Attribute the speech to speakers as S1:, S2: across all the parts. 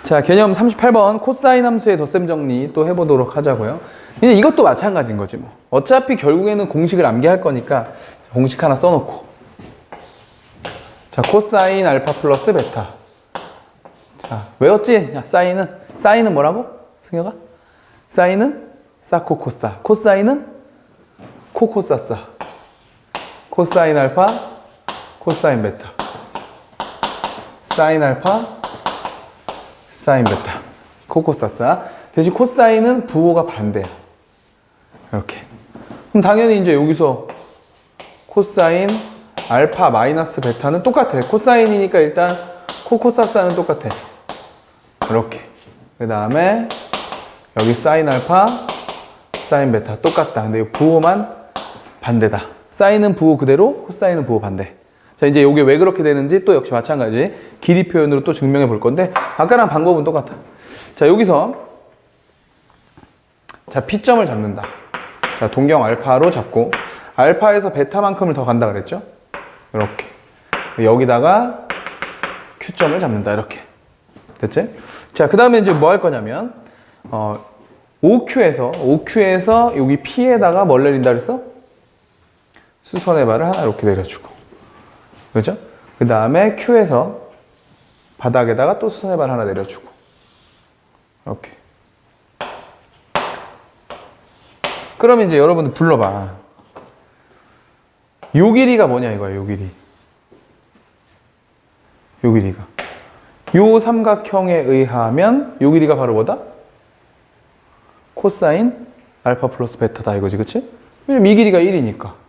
S1: 자, 개념 38번 코사인 함수의 덧셈 정리 또 해보도록 하자고요. 이제 이것도 마찬가지인 거지 뭐. 어차피 결국에는 공식을 암기할 거니까 공식 하나 써놓고. 자, 코사인 알파 플러스 베타. 자, 외웠지? 야, 사인은 뭐라고? 승혁아? 사인은 사코코사. 코사인은 코코사사. 코사인 알파, 코사인 베타. 사인 알파, 사인 베타. 코코사사. 대신 코사인은 부호가 반대야. 이렇게. 그럼 당연히 이제 여기서 코사인 알파 마이너스 베타는 똑같아. 코사인이니까 일단 코코사사는 똑같아. 이렇게. 그 다음에 여기 사인 알파, 사인 베타 똑같다. 근데 이 부호만 반대다. 사인은 부호 그대로, 코사인은 부호 반대. 자, 이제 이게 왜 그렇게 되는지 또 역시 마찬가지 길이 표현으로 또 증명해 볼 건데 아까랑 방법은 똑같아. 자, 여기서 자, P점을 잡는다. 자, 동경 알파로 잡고 알파에서 베타만큼을 더 간다 그랬죠? 이렇게. 여기다가 Q점을 잡는다. 이렇게. 됐지? 자, 그 다음에 이제 뭐 할 거냐면 OQ에서 여기 P에다가 뭘 내린다 그랬어? 수선의 발을 하나 이렇게 내려주고. 그죠? 그 다음에 Q에서 바닥에다가 또 수선의 발 하나 내려주고. 이렇게. 그럼 이제 여러분들 불러봐. 요 길이가 뭐냐 이거야, 요 길이. 요 길이가. 요 삼각형에 의하면 요 길이가 바로 뭐다? 코사인 알파 플러스 베타다 이거지, 그치? 왜냐면 이 길이가 1이니까.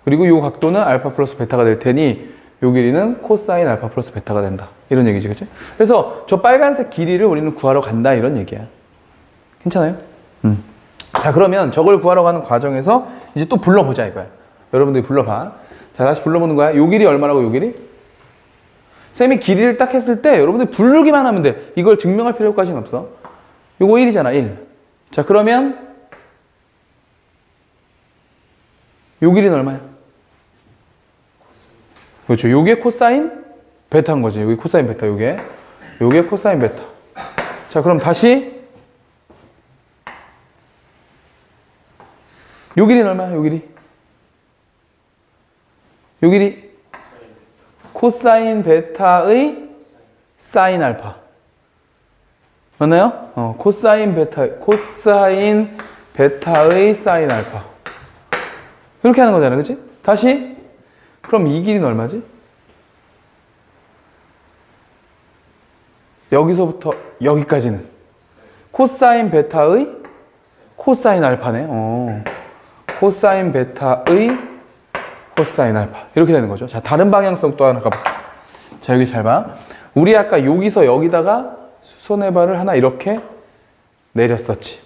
S1: 그리고 요 각도는 알파 플러스 베타가 될 테니 요 길이는 코사인 알파 플러스 베타가 된다. 이런 얘기지, 그치? 그래서 저 빨간색 길이를 우리는 구하러 간다 이런 얘기야. 괜찮아요? 자, 그러면 저걸 구하러 가는 과정에서 이제 또 불러보자 이거야. 여러분들이 불러봐. 자, 다시 불러보는 거야. 요 길이 얼마라고, 요 길이? 쌤이 길이를 딱 했을 때 여러분들 부르기만 하면 돼. 이걸 증명할 필요까지는 없어. 요거 1이잖아, 1. 자, 그러면 요 길이는 얼마야? 그렇죠. 요게 코사인 베타인 거지. 여기 코사인 베타, 요게 코사인 베타. 자, 그럼 다시 요 길이는 얼마야? 요 길이 코사인 베타의 사인 알파. 맞나요? 코사인 베타의 사인 알파. 이렇게 하는 거잖아, 그치? 다시 그럼 이 길이는 얼마지? 여기서부터 여기까지는 코사인 베타의 코사인 알파네. 코사인 베타의 코사인 알파. 이렇게 되는 거죠. 자, 다른 방향성 또 하나 가볼게요. 자, 여기 잘 봐. 우리 아까 여기서 여기다가 수선의 발을 하나 이렇게 내렸었지.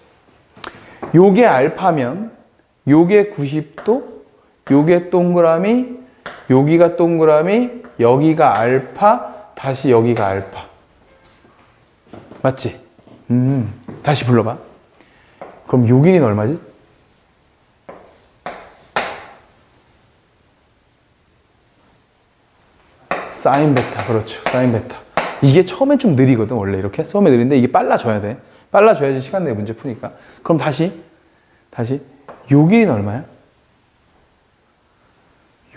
S1: 요게 알파면 요게 90도, 요게 동그라미, 여기가 동그라미, 여기가 알파, 다시 여기가 알파. 맞지? 다시 불러봐. 그럼 요 길이는 얼마지? 사인 베타. 그렇죠. 사인 베타. 이게 처음엔 좀 느리거든. 원래 이렇게 처음에 느린데 이게 빨라져야 돼. 빨라져야지 시간 내에 문제 푸니까. 그럼 다시 요 길이는 얼마야?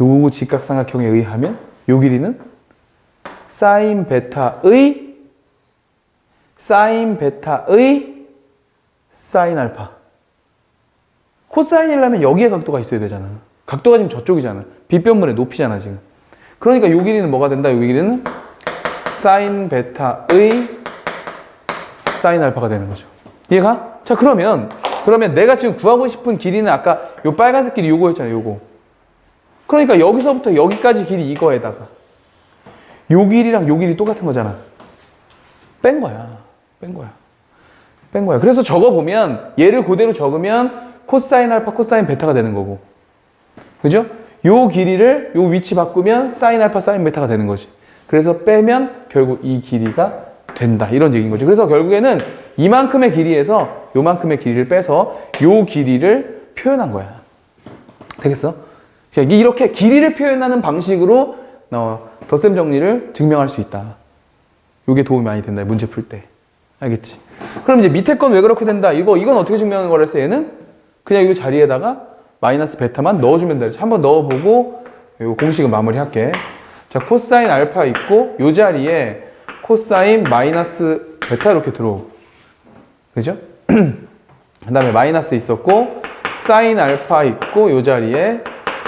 S1: 요 직각삼각형에 의하면 요 길이는 사인 베타의 사인 알파. 코사인이려면 여기에 각도가 있어야 되잖아. 각도가 지금 저쪽이잖아. 빗변분의 높이잖아, 지금. 그러니까 요 길이는 뭐가 된다? 요 길이는 사인 베타의 사인 알파가 되는 거죠. 이해가? 자, 그러면 내가 지금 구하고 싶은 길이는 아까 요 빨간색 길이 요거였잖아요, 요거. 그러니까 여기서부터 여기까지 길이 이거에다가 요 길이랑 요 길이 똑같은 거잖아. 뺀 거야. 그래서 적어보면 얘를 그대로 적으면 코사인 알파, 코사인 베타가 되는 거고. 그죠? 요 길이를 요 위치 바꾸면 사인 알파, 사인 베타가 되는 거지. 그래서 빼면 결국 이 길이가 된다. 이런 얘기인 거지. 그래서 결국에는 이만큼의 길이에서 요만큼의 길이를 빼서 요 길이를 표현한 거야. 되겠어? 이렇게 길이를 표현하는 방식으로 덧셈 정리를 증명할 수 있다. 이게 도움이 많이 된다. 문제 풀 때. 알겠지? 그럼 이제 밑에 건 왜 그렇게 된다? 이건 어떻게 증명하는 거라서 얘는 그냥 이 자리에다가 마이너스 베타만 넣어주면 되지. 한번 넣어보고 이 공식은 마무리할게. 자, 코사인 알파 있고 이 자리에 코사인 마이너스 베타 이렇게 들어오고, 그죠? 그 다음에 마이너스 있었고 사인 알파 있고 이 자리에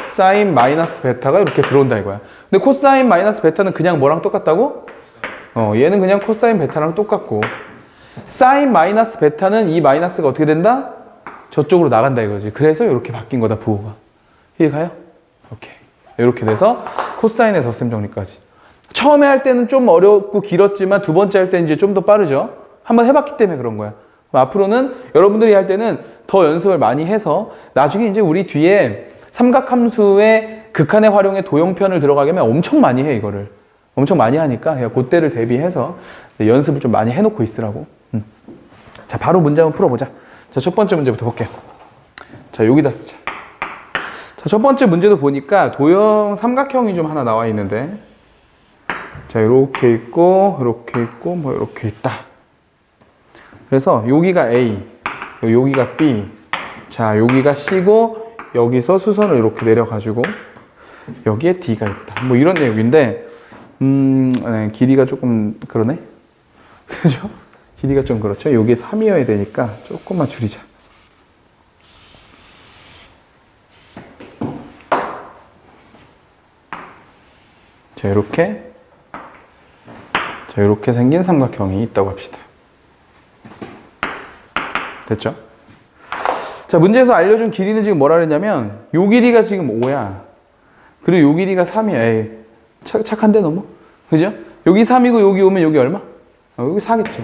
S1: 사인 마이너스 베타가 이렇게 들어온다 이거야. 근데 코사인 마이너스 베타는 그냥 뭐랑 똑같다고? 얘는 그냥 코사인 베타랑 똑같고, 사인 마이너스 베타는 이 마이너스가 어떻게 된다? 저쪽으로 나간다 이거지. 그래서 이렇게 바뀐 거다, 부호가. 이해가요? 오케이. 이렇게 돼서 코사인의 덧셈 정리까지. 처음에 할 때는 좀 어렵고 길었지만 두 번째 할 때는 이제 좀 더 빠르죠. 한번 해봤기 때문에 그런 거야. 앞으로는 여러분들이 할 때는 더 연습을 많이 해서 나중에 이제 우리 뒤에 삼각함수의 극한의 활용에 도형편을 들어가게 하면 엄청 많이 해, 이거를. 엄청 많이 하니까 그냥 그때를 대비해서 연습을 좀 많이 해놓고 있으라고. 자, 바로 문제 한번 풀어보자. 자, 첫 번째 문제부터 볼게요. 자, 여기다 쓰자. 자, 첫 번째 문제도 보니까 도형 삼각형이 좀 하나 나와 있는데, 자, 이렇게 있고, 이렇게 있고, 뭐 이렇게 있다. 그래서 여기가 A, 여기가 B, 자, 여기가 C고, 여기서 수선을 이렇게 내려가지고 여기에 D가 있다. 뭐 이런 내용인데, 네, 길이가 조금 그러네. 그죠? 길이가 좀 그렇죠. 여기에 3이어야 되니까 조금만 줄이자. 자, 이렇게 생긴 삼각형이 있다고 합시다. 됐죠? 자, 문제에서 알려준 길이는 지금 뭐라 그랬냐면, 요 길이가 지금 5야. 그리고 요 길이가 3이야. 에이, 착한데 너무? 그죠? 여기 3이고 여기 오면 여기 얼마? 여기 4겠죠.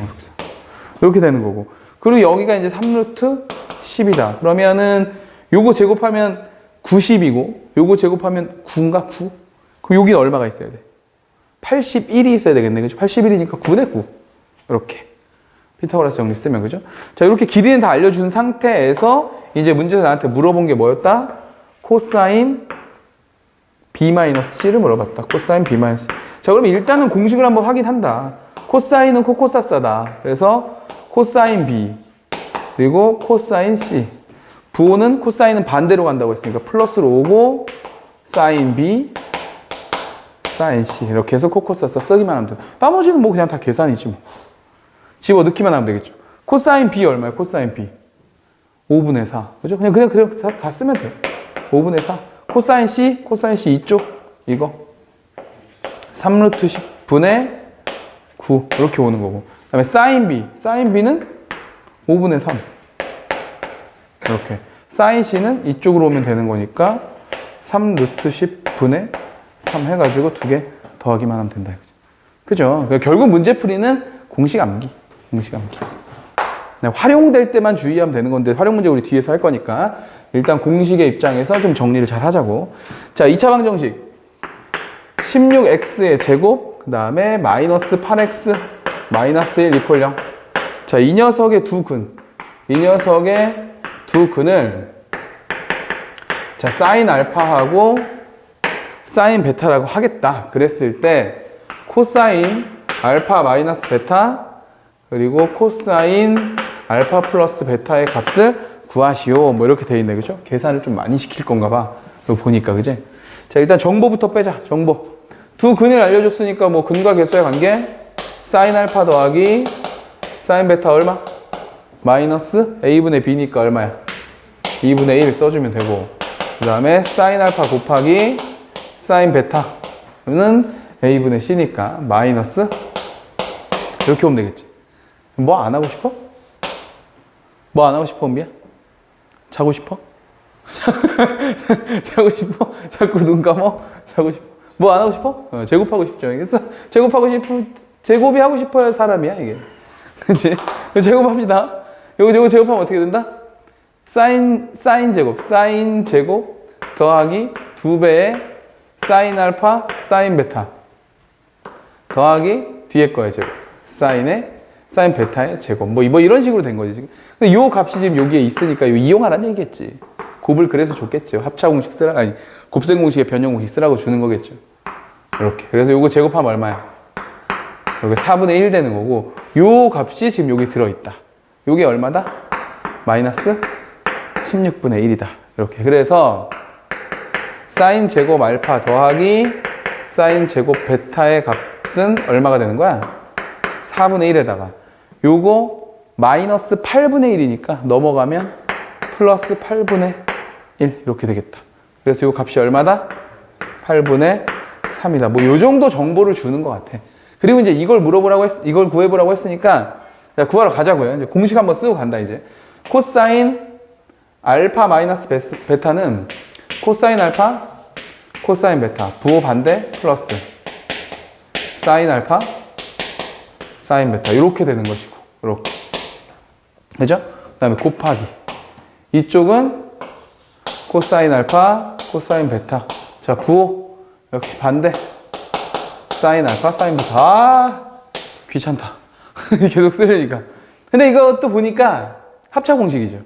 S1: 이렇게 되는 거고. 그리고 여기가 이제 3루트 10이다. 그러면은 요거 제곱하면 90이고, 요거 제곱하면 9인가? 9? 그럼 여기는 얼마가 있어야 돼? 81이 있어야 되겠네. 그죠? 81이니까 9네, 9. 이렇게. 피타고라스 정리 쓰면, 그죠? 자, 이렇게 길이는 다 알려준 상태에서 이제 문제에서 나한테 물어본 게 뭐였다? 코사인 B-C를 물어봤다. 코사인 B-C. 자, 그러면 일단은 공식을 한번 확인한다. 코사인은 코코사스다. 그래서 코사인 B, 그리고 코사인 C. 부호는 코사인은 반대로 간다고 했으니까 플러스로 오고, 사인 B, 사인 C. 이렇게 해서 코코사스 쓰기만 하면 돼. 나머지는 뭐 그냥 다 계산이지 뭐. 집어 넣기만 하면 되겠죠. 코사인 B 얼마야? 코사인 B 5분의 4. 그죠? 그냥 다 쓰면 돼. 5분의 4. 코사인 C 이쪽 이거 3루트 10분의 9 이렇게 오는 거고. 그다음에 사인 B는 5분의 3 이렇게. 사인 C는 이쪽으로 오면 되는 거니까 3루트 10분의 3 해가지고 두 개 더하기만 하면 된다. 그죠? 그러니까 결국 문제풀이는 공식 암기. 활용될 때만 주의하면 되는 건데, 활용 문제 우리 뒤에서 할 거니까 일단 공식의 입장에서 좀 정리를 잘 하자고. 자, 2차 방정식 16x의 제곱, 그 다음에 마이너스 8x 마이너스 1 이퀄 0. 자, 이 녀석의 두 근을 자, 사인 알파하고 사인 베타라고 하겠다. 그랬을 때 코사인 알파 마이너스 베타 그리고 코사인 알파 플러스 베타의 값을 구하시오. 뭐 이렇게 돼 있네. 그죠? 계산을 좀 많이 시킬 건가 봐. 이거 보니까, 그지? 자, 일단 정보부터 빼자. 정보. 두 근을 알려줬으니까 뭐 근과 개수의 관계. 사인 알파 더하기 사인 베타 얼마? 마이너스 A분의 B니까 얼마야? 2분의 1 써주면 되고. 그 다음에 사인 알파 곱하기 사인 베타는 A분의 C니까 마이너스 이렇게 오면 되겠지. 뭐 안 하고 싶어? 뭐 안 하고 싶어, 은비야? 자고 싶어? 자고 싶어? 자꾸 눈 감어? 자고 싶어? 뭐 안 하고 싶어? 제곱하고 싶죠. 알겠어? 제곱이 하고 싶어야 사람이야, 이게. 그치? 제곱합시다. 요거 제곱하면 어떻게 된다? 사인 제곱 더하기 2배의 사인 알파, 사인 베타 더하기 뒤에 거의 제곱. 사인 베타의 제곱. 뭐 이런 식으로 된 거지, 지금. 근데 요 값이 지금 여기에 있으니까 요 이용하라는 얘기겠지. 곱을 그래서 줬겠죠. 합차 공식 곱셈 공식의 변형 공식 쓰라고 주는 거겠죠. 이렇게. 그래서 요거 제곱하면 얼마야? 여기 4분의 1 되는 거고, 요 값이 지금 여기 들어있다. 요게 얼마다? 마이너스 16분의 1이다. 이렇게. 그래서 사인 제곱 알파 더하기 사인 제곱 베타의 값은 얼마가 되는 거야? 4분의 1에다가 요거 마이너스 8분의 1이니까 넘어가면 플러스 8분의 1 이렇게 되겠다. 그래서 요 값이 얼마다? 8분의 3이다. 뭐 요 정도 정보를 주는 것 같아. 그리고 이제 이걸 이걸 구해보라고 했으니까 구하러 가자고요. 이제 공식 한번 쓰고 간다 이제. 코사인 알파 마이너스 베타는 코사인 알파, 코사인 베타, 부호 반대 플러스 사인 알파, 사인 베타 이렇게 되는 것이고, 이렇게. 그죠? 그 다음에 곱하기. 이쪽은 코사인 알파, 코사인 베타. 자, 부호 역시 반대. 사인 알파, 사인 베타. 아, 귀찮다. 계속 쓰려니까. 근데 이것도 보니까 합차 공식이죠.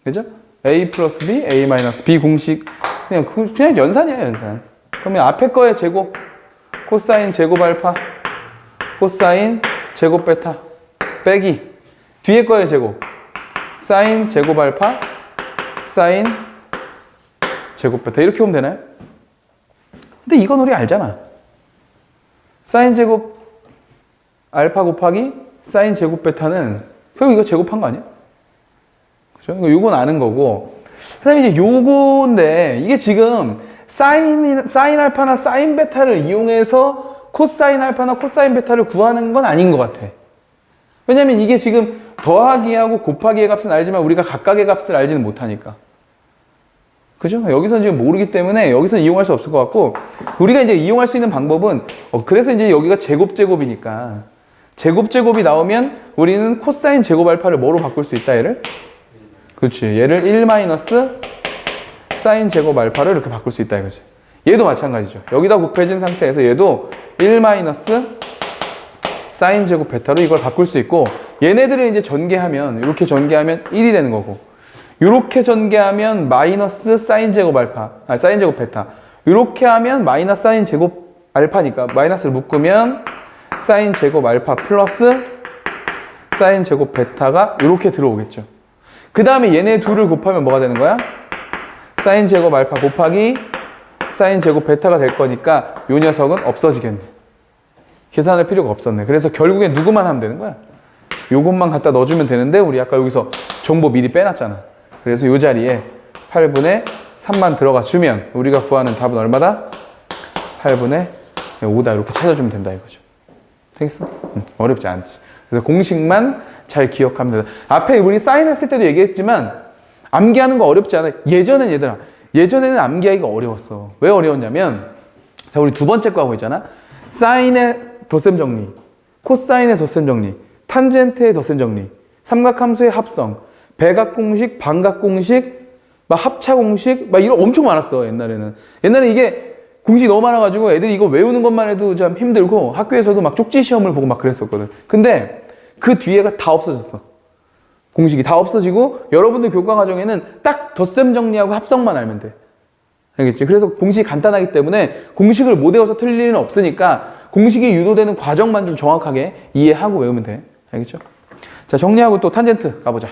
S1: 그죠? A 플러스 B, A 마이너스 B 공식. 그냥 연산이야, 연산. 그러면 앞에 거의 제곱, 코사인 제곱 알파, 코사인 제곱 베타, 빼기. 뒤에 거의 제곱, 사인 제곱 알파, 사인 제곱 베타. 이렇게 보면 되나요? 근데 이건 우리 알잖아. 사인 제곱 알파 곱하기 사인 제곱 베타는 결국 이거 제곱한 거 아니야? 그죠? 요건 아는 거고. 그 다음에 이제 요건데, 이게 지금 사인 알파나 사인 베타를 이용해서 코사인 알파나 코사인 베타를 구하는 건 아닌 것 같아. 왜냐면 이게 지금 더하기하고 곱하기의 값은 알지만 우리가 각각의 값을 알지는 못하니까. 그죠? 여기서는 지금 모르기 때문에 여기서는 이용할 수 없을 것 같고, 우리가 이제 이용할 수 있는 방법은, 그래서 이제 여기가 제곱이니까 제곱이 나오면 우리는 코사인 제곱 알파를 뭐로 바꿀 수 있다, 얘를? 그렇지. 얘를 1 마이너스 사인 제곱 알파를 이렇게 바꿀 수 있다, 이거지. 얘도 마찬가지죠. 여기다 곱해진 상태에서 얘도 1 마이너스 사인 제곱 베타로 이걸 바꿀 수 있고, 얘네들을 이제 전개하면, 이렇게 전개하면 1이 되는 거고, 이렇게 전개하면 마이너스 사인 제곱 알파, 사인 제곱 베타. 이렇게 하면 마이너스 사인 제곱 알파니까 마이너스를 묶으면 사인 제곱 알파 플러스 사인 제곱 베타가 이렇게 들어오겠죠. 그 다음에 얘네 둘을 곱하면 뭐가 되는 거야? 사인 제곱 알파 곱하기 사인 제곱 베타가 될 거니까 이 녀석은 없어지겠네. 계산할 필요가 없었네. 그래서 결국엔 누구만 하면 되는 거야? 요것만 갖다 넣어주면 되는데, 우리 아까 여기서 정보 미리 빼놨잖아. 그래서 이 자리에 8분의 3만 들어가 주면 우리가 구하는 답은 얼마다? 8분의 5다. 이렇게 찾아주면 된다 이거죠. 되겠어? 어렵지 않지. 그래서 공식만 잘 기억하면 된다. 앞에 우리 사인 했을 때도 얘기했지만 암기하는 거 어렵지 않아. 예전에는 암기하기가 어려웠어. 왜 어려웠냐면, 자, 우리 두 번째 거 하고 있잖아. 사인의 덧셈 정리, 코사인의 덧셈 정리, 탄젠트의 덧셈 정리, 삼각함수의 합성, 배각 공식, 반각 공식, 막 합차 공식, 막 이런 엄청 많았어, 옛날에는. 옛날에 이게 공식이 너무 많아가지고 애들이 이거 외우는 것만 해도 참 힘들고 학교에서도 막 쪽지 시험을 보고 막 그랬었거든. 근데 그 뒤에가 다 없어졌어. 공식이 다 없어지고 여러분들 교과 과정에는 딱 덧셈 정리하고 합성만 알면 돼. 알겠지? 그래서 공식이 간단하기 때문에 공식을 못 외워서 틀릴 일은 없으니까 공식이 유도되는 과정만 좀 정확하게 이해하고 외우면 돼. 알겠죠? 자, 정리하고 또 탄젠트 가보자.